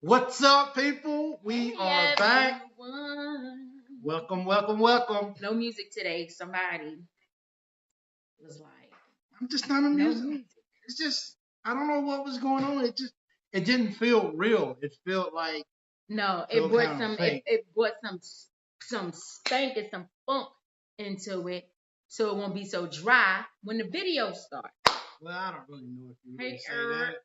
What's up, people? We are back. Everyone. Welcome, welcome, welcome. No music today. Somebody was like, I'm just not a no music. music. It's just I don't know what was going on. It didn't feel real. It felt like No, it felt brought kind of some. fake. It brought some stank and some funk into it, so it won't be so dry when the video starts. Well, I don't really know if you really Hey, say Eric.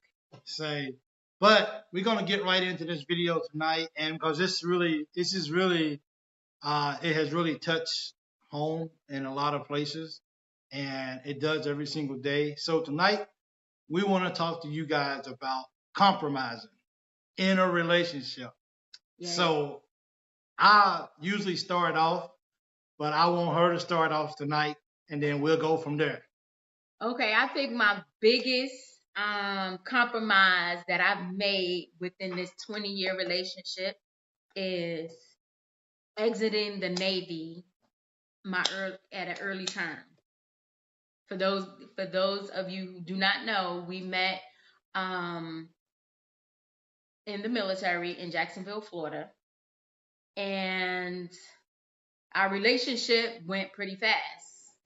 that. But we're gonna get right into this video tonight, and because this is really, it has really touched home in a lot of places, and it does every single day. So tonight we want to talk to you guys about compromising in a relationship. Yes. So I usually start off, but I want her to start off tonight, and then we'll go from there. Okay, I think my biggest compromise that I've made within this 20-year relationship is exiting the Navy at an early term. For those of you who do not know, we met um, in the military in Jacksonville, Florida, and our relationship went pretty fast,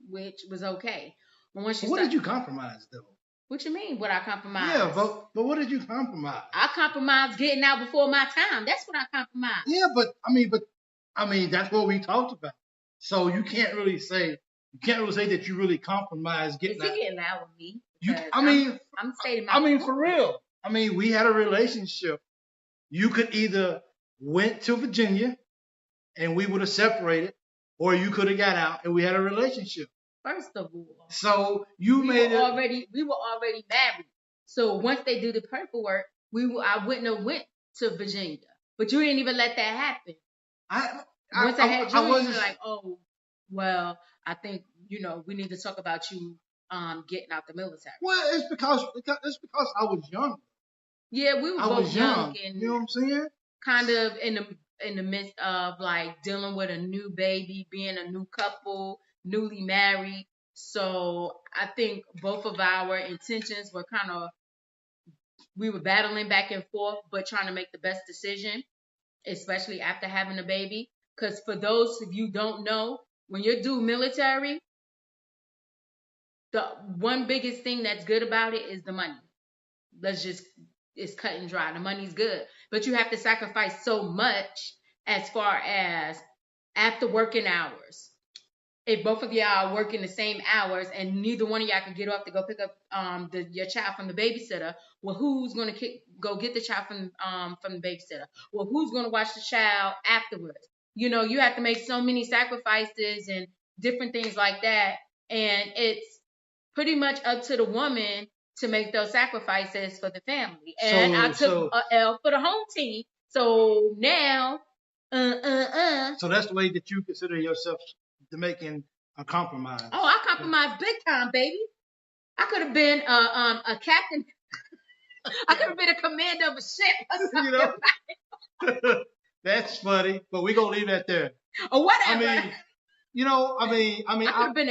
which was okay. But once you What start, did you compromise though? what you mean? What I compromised? Yeah, but what did you compromise? I compromised getting out before my time. That's what I compromised. Yeah, but I mean that's what we talked about. So you can't really say that you really compromised getting Is he out. getting loud with me? You, Because I mean, I'm stating my I mean point. for real. I mean we had a relationship. You could either went to Virginia and we would have separated, or you could have got out and we had a relationship. First of all, So you we made were it. already married. So once they do the paperwork, I wouldn't have went to Virginia. But you didn't even let that happen. Once I had you, you were like, oh, well, I think we need to talk about you getting out the military. Well, it's because I was young. Yeah, we were I both was young young. and You know what I'm saying? kind of in the midst of like dealing with a new baby, being a new couple, newly married. So I think both of our intentions were we were battling back and forth, but trying to make the best decision, especially after having a baby. Because for those of you who don't know, when you're due military, the one biggest thing that's good about it is the money. It's cut and dry. The money's good, but you have to sacrifice so much as far as after working hours. If both of y'all are working the same hours and neither one of y'all can get off to go pick up your child from the babysitter, well, who's gonna go get the child from the babysitter? Well, who's gonna watch the child afterwards? You have to make so many sacrifices and different things like that, and it's pretty much up to the woman to make those sacrifices for the family. And I took a L for the home team, so now, So that's the way that you consider yourself to making a compromise. Oh, I compromised big time, baby. I could have been a captain. I could have been a commander of a ship. You know, that's funny, but we're gonna leave that there. Or whatever. I mean, I could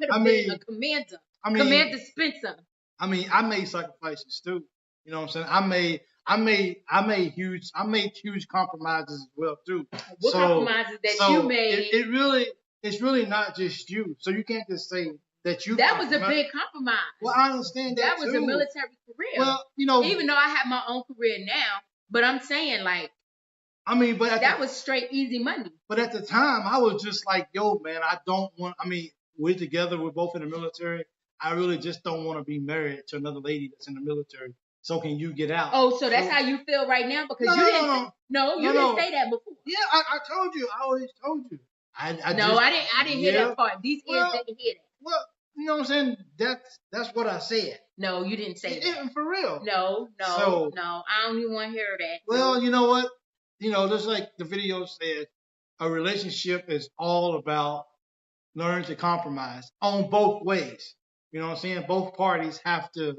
have been a commander. Commander Spencer. I mean, I made sacrifices too. You know what I'm saying? I made huge compromises as well too. What compromises that you made? It's really not just you. So you can't just say that you. That was a big compromise. Well, I understand that was a military career. Well, even though I have my own career now, but I'm saying like. I mean, but that was straight easy money. But at the time, I was just like, yo, man, I don't want. I mean, we're together. We're both in the military. I really just don't want to be married to another lady that's in the military. So can you get out? Oh, so that's how you feel right now? Because you didn't say that before. Yeah, I told you. I always told you. I didn't hear that part. These ears didn't hear that. Well, you know what I'm saying? That's what I said. No, you didn't say that. For real. No. I don't even want to hear that. Well, you know what? Just like the video said, a relationship is all about learning to compromise on both ways. You know what I'm saying? Both parties have to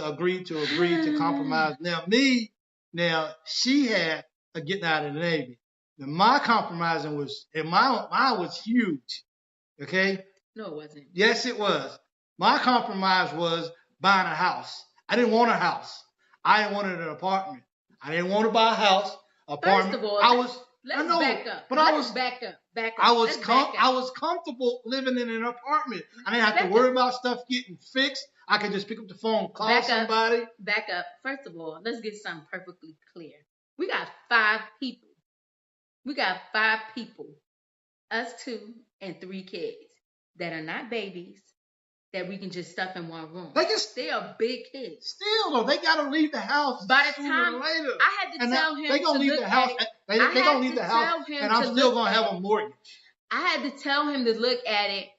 agree to compromise. Now she had a getting out of the Navy. Now my compromising mine was huge. Okay? No, it wasn't. Yes, it was. My compromise was buying a house. I didn't want a house. I wanted an apartment. I didn't want to buy a house, apartment. First of all, I was. I let's know, back up. but Let's back up. I was Let's back up. I was comfortable living in an apartment. I didn't have to Back worry up. about stuff getting fixed. I could just pick up the phone, call Back up. somebody. Back up. First of all, let's get something perfectly clear. We got 5 people. Us 2 and 3 kids that are not babies that we can just stuff in one room. They are big kids. Still though, they gotta leave the house. By the sooner time or later. I had to tell him they gonna leave the house. They gonna leave the house, and I'm still gonna have a mortgage. I had to tell him to look at it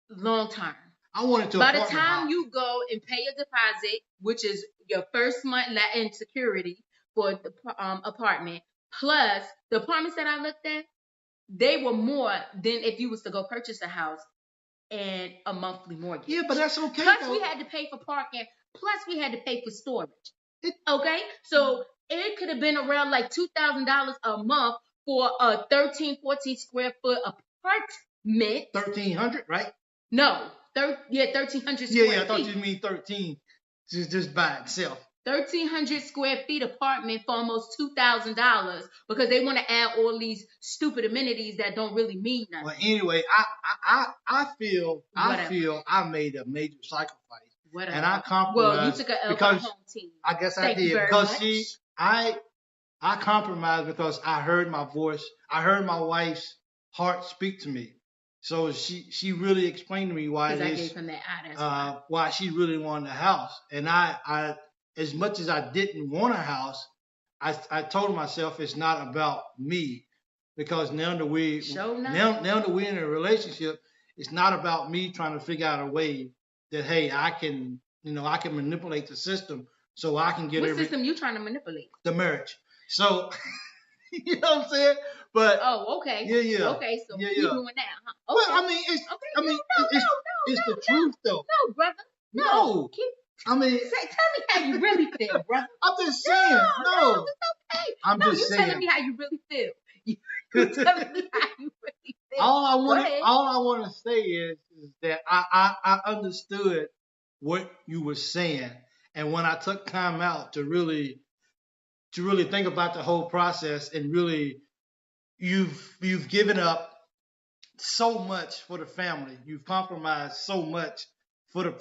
long term. I wanted to. By the time you go and pay a deposit, which is your first month in security for the apartment, plus the apartments that I looked at, they were more than if you was to go purchase a house and a monthly mortgage. Yeah, but that's okay. Plus we had to pay for parking. Plus we had to pay for storage. Okay, so it could have been around like $2,000 a month for a 13, 14 square foot apartment. 1,300, right? No, 1,300 square feet. Yeah, I thought you mean 13, just by itself. 1,300 square feet apartment for almost $2,000 because they want to add all these stupid amenities that don't really mean nothing. Well, anyway, I feel I made a major sacrifice. Whatever. And I compromised. Well, you took an L because home team. I guess I did because I compromised because I heard my voice. I heard my wife's heart speak to me. So she really explained to me why it is why she really wanted a house. And I as much as I didn't want a house, I told myself it's not about me, because now that we're in a relationship, it's not about me trying to figure out a way that hey, I can manipulate the system so I can get What system you trying to manipulate? The marriage. So you know what I'm saying? But okay. Yeah. Okay, so you doing that, huh? Okay. Well, I mean, it's the truth though. No, brother. No. I mean, tell me how you really feel, brother. I'm just saying. No, it's okay. I'm just saying. You're telling me how you really feel. You're telling me how you really feel. All I want to say is that I understood what you were saying, and when I took time out to really think about the whole process, and really, you've given up so much for the family. You've compromised so much for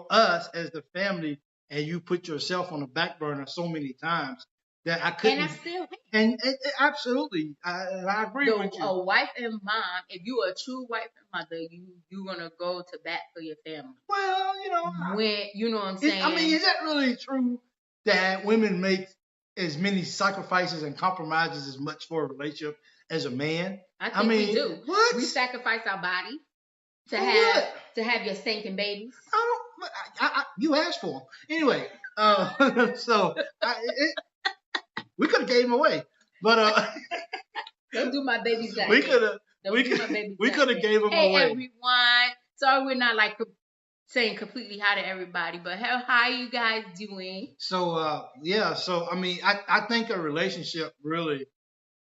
us as the family, and you put yourself on the back burner so many times that I couldn't. And I still and absolutely, I agree with you. A wife and mom, if you are a true wife and mother, you're gonna go to bat for your family. Well, you know what I'm saying. I mean, is that really true that women make as many sacrifices and compromises as much for a relationship as a man? I mean, we do. What? We sacrifice our body to have your stinking babies. You asked for them anyway. So we could have gave them away, but don't do my babies that we could have. We could have gave them away. Hey everyone, sorry we're not like saying completely hi to everybody, but how are you guys doing? So so I mean, I think a relationship really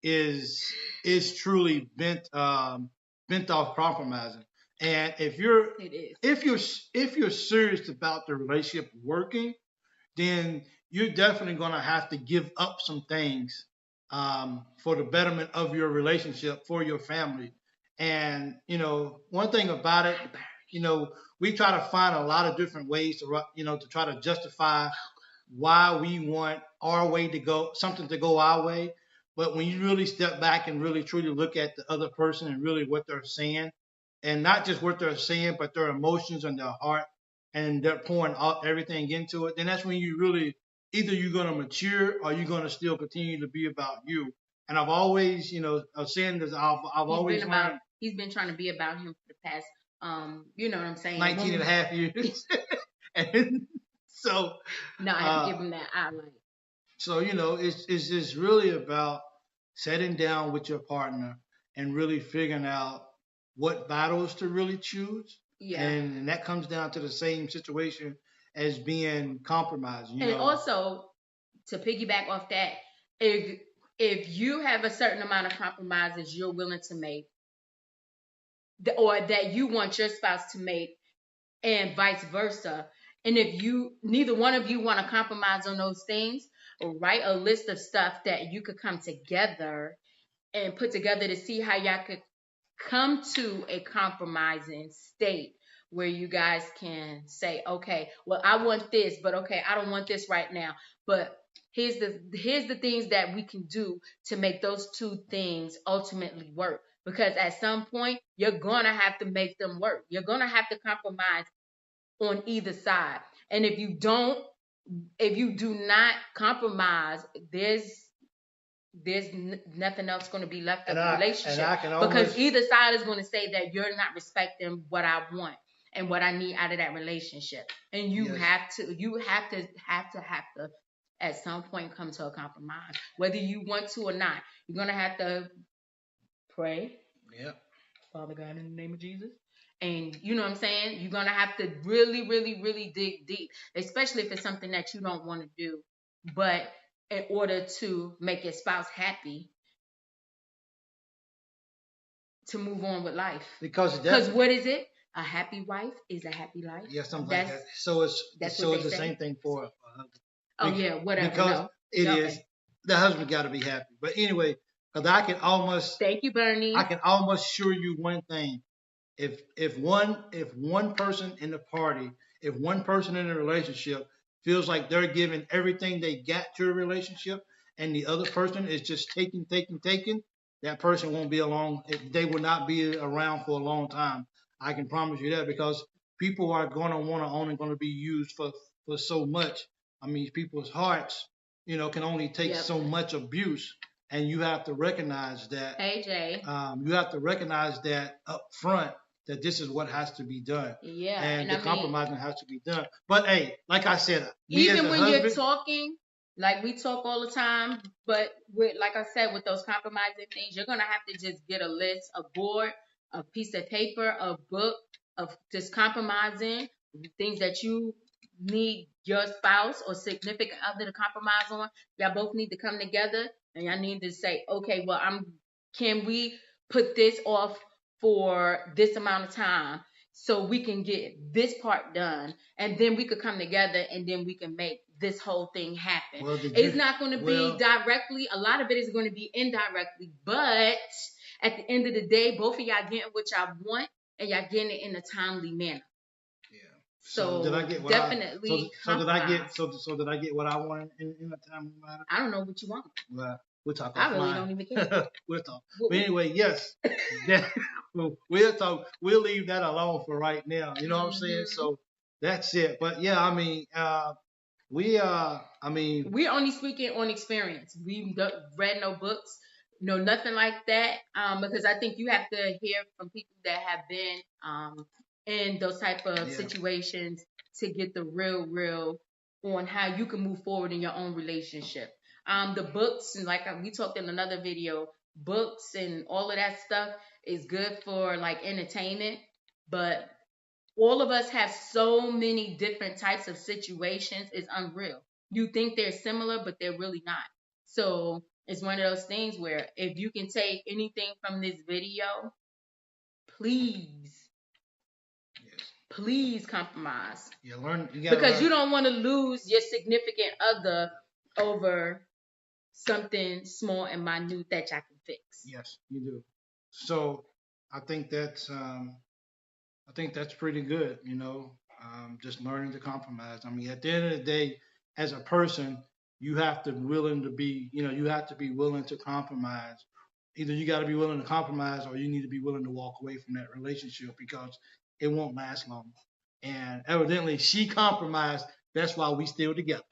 is truly bent off compromising. And if you're serious about the relationship working, then you're definitely going to have to give up some things for the betterment of your relationship, for your family. And one thing about it, we try to find a lot of different ways to try to justify why we want our way to go, something to go our way. But when you really step back and really truly look at the other person and really what they're saying, and not just what they're saying, but their emotions and their heart, and they're pouring everything into it, then that's when you really, either you're going to mature or you're going to still continue to be about you. And I've always, saying this, I've always learned. He's been trying to be about him for the past, you know what I'm saying? 19 and a half years. And so. No, I have to give him that highlight. So, it's just really about sitting down with your partner and really figuring out what battles to really choose. Yeah. And that comes down to the same situation as being compromised. And also, to piggyback off that, if you have a certain amount of compromises you're willing to make, or that you want your spouse to make, and vice versa, And if neither one of you want to compromise on those things, write a list of stuff that you could come together and put together to see how y'all could come to a compromising state where you guys can say, okay, well, I want this, but okay, I don't want this right now. But here's the things that we can do to make those two things ultimately work. Because at some point, you're gonna have to make them work. You're gonna have to compromise on either side. And if you do not compromise, there's nothing else going to be left of the relationship, because either side is going to say that you're not respecting what I want and what I need out of that relationship, and you have to at some point come to a compromise, whether you want to or not. You're going to have to pray. Yeah. Father God, in the name of Jesus. And you know what I'm saying? You're going to have to really, really, really dig deep, especially if it's something that you don't want to do. But in order to make your spouse happy, to move on with life. Because what is it? A happy wife is a happy life. Yeah, something like that. So it's the same thing for a husband. Oh, yeah, whatever. Because it is, the husband got to be happy. But anyway, because I can almost... Thank you, Bernie. I can almost assure you one thing. If one person in the party, if one person in the relationship feels like they're giving everything they got to a relationship, and the other person is just taking, that person won't be along. They will not be around for a long time. I can promise you that, because people are only going to be used for so much. I mean, people's hearts, can only take so much abuse, and you have to recognize that. Hey, Jay. You have to recognize that up front, that this is what has to be done. Yeah. And the compromising has to be done. But hey, like I said, even when you're talking, like we talk all the time, but like I said, with those compromising things, you're going to have to just get a list, a board, a piece of paper, a book of just compromising, things that you need your spouse or significant other to compromise on. Y'all both need to come together, and y'all need to say, okay, well, can we put this off for this amount of time so we can get this part done, and then we could come together and then we can make this whole thing happen. Well, it's not going to be directly. A lot of it is going to be indirectly, but at the end of the day, both of y'all getting what y'all want, and y'all getting it in a timely manner. Yeah. So did I get what definitely. So did I get what I want in a timely manner? I don't know what you want. Well, we'll talk. I really don't even care. We'll talk. But anyway, yes, we'll talk. We'll leave that alone for right now. You know what I'm saying? So that's it. But yeah, I mean, we're only speaking on experience. We've read no books, no nothing like that. Because I think you have to hear from people that have been in those type of situations to get the real on how you can move forward in your own relationship. The books, and like we talked in another video, books and all of that stuff is good for like entertainment, but all of us have so many different types of situations. It's unreal. You think they're similar, but they're really not. So it's one of those things where if you can take anything from this video, please compromise. Because you don't want to lose your significant other over something small and minute that y'all can fix. Yes, you do. So I think that's pretty good. Just learning to compromise. I mean, at the end of the day, as a person, you have to be willing to compromise. Either you got to be willing to compromise, or you need to be willing to walk away from that relationship, because it won't last long. And evidently, she compromised. That's why we still together.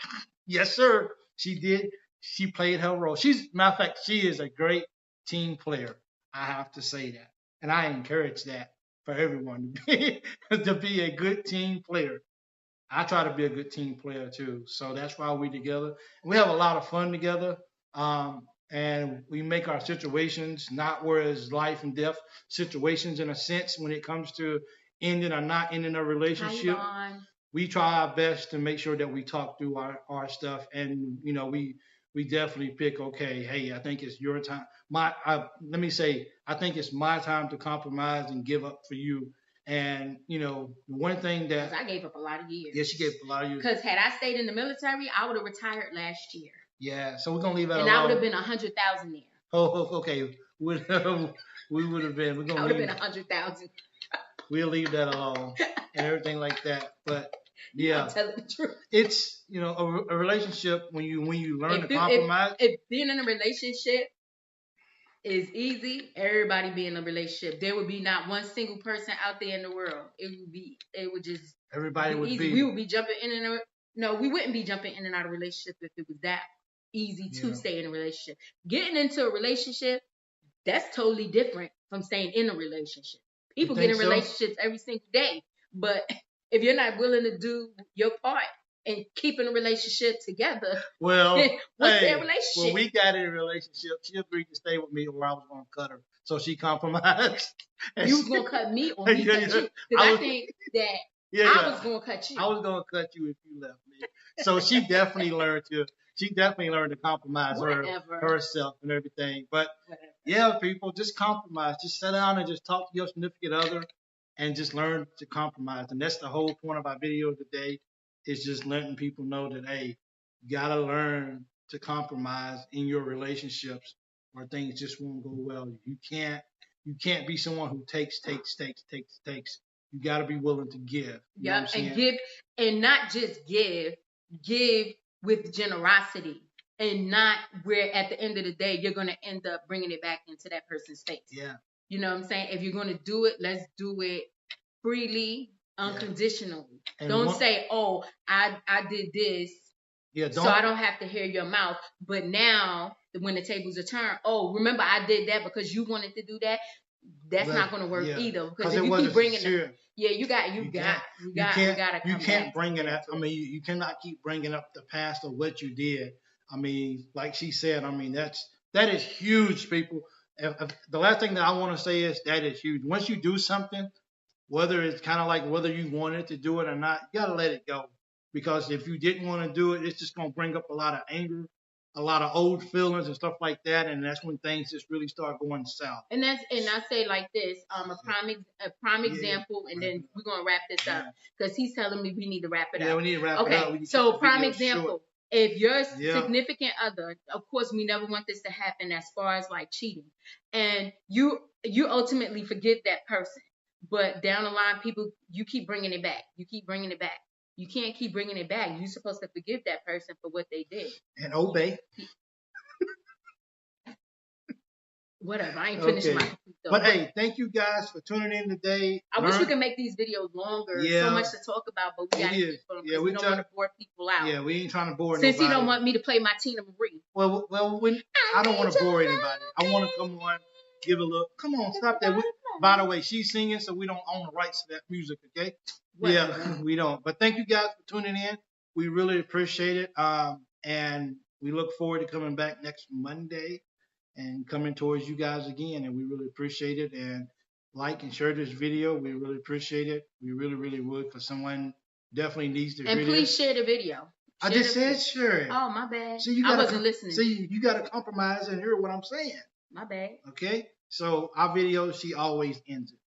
Yes, sir. She did. She played her role. Matter of fact, she is a great team player. I have to say that. And I encourage that for everyone to be a good team player. I try to be a good team player too. So that's why we're together. We have a lot of fun together. And we make our situations not where it's life and death situations, in a sense, when it comes to ending or not ending a relationship. We try our best to make sure that we talk through our stuff, and we definitely pick, okay, hey, I think it's your time. I think it's my time to compromise and give up for you, And one thing that I gave up a lot of years. Yeah, she gave up a lot of years. Because had I stayed in the military, I would have retired last year. Yeah, so we're gonna leave that alone. And I would have been 100,000 there. Oh, okay. We would have been. I would have been 100,000. We'll leave that alone and everything like that. But yeah, I'm telling the truth. It's a relationship when you learn to compromise. If being in a relationship is easy, everybody be in a relationship. There would be not one single person out there in the world. It would just everybody would easy. We would be jumping in and out. No, we wouldn't be jumping in and out of relationships if it was that easy to stay in a relationship. Getting into a relationship, that's totally different from staying in a relationship. People get in relationships every single day, but if you're not willing to do your part and keeping a relationship together, well, what's their relationship? When we got in a relationship, she agreed to stay with me, or I was going to cut her. So she compromised. You was going to cut me, or me cut you? Because I think that I was going to cut you. I was going to cut you if you left me. So she definitely learned to compromise herself and everything. But yeah, people, just compromise. Just sit down and just talk to your significant other and just learn to compromise. And that's the whole point of our video today, is just letting people know that, hey, you got to learn to compromise in your relationships or things just won't go well. You can't be someone who takes. You got to be willing to give. Yeah, and give, and not just give with generosity, and not where at the end of the day you're going to end up bringing it back into that person's face. Yeah. You know what I'm saying? If you're going to do it, let's do it freely, unconditionally. Yeah. Don't say, oh, I did this, so I don't have to hear your mouth. But now, when the tables are turned, oh, remember I did that because you wanted to do that. That's not going to work either. Because if you keep bringing it, you can't bring it up. I mean, you cannot keep bringing up the past of what you did. I mean, like she said, I mean, that is huge, people. The last thing that I want to say is that is huge. Once you do something, whether it's kind of like whether you wanted to do it or not, you got to let it go. Because if you didn't want to do it, it's just going to bring up a lot of anger, a lot of old feelings and stuff like that. And that's when things just really start going south. And I say like this, a prime example, and then we're going to wrap this up because he's telling me we need to wrap it up. Yeah, we need to wrap it up. So prime example. Short. If your significant other, of course, we never want this to happen as far as like cheating, and you ultimately forgive that person, but down the line, people, you keep bringing it back. You keep bringing it back. You can't keep bringing it back. You're supposed to forgive that person for what they did. And obey. Whatever. I ain't finished my though. But hey, thank you guys for tuning in today. I wish we could make these videos longer. So much to talk about, but we got to keep them because we don't want to bore people out. Yeah, we ain't trying to bore nobody. Since you don't want me to play my Tina Marie. Well, I don't want to bore anybody. I want to come on, give a look. Come on, stop that. By the way, she's singing, so we don't own the rights to that music, okay? Yeah, we don't. But thank you guys for tuning in. We really appreciate it. And we look forward to coming back next Monday and coming towards you guys again. And we really appreciate it. And like and share this video. We really appreciate it. We really, really would, because someone definitely needs to hear this. And please share the video. I just said share it. Oh, my bad. So I wasn't listening. So you got to compromise and hear what I'm saying. My bad. Okay? So our video, she always ends it.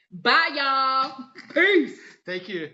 Bye, y'all. Peace. Take care.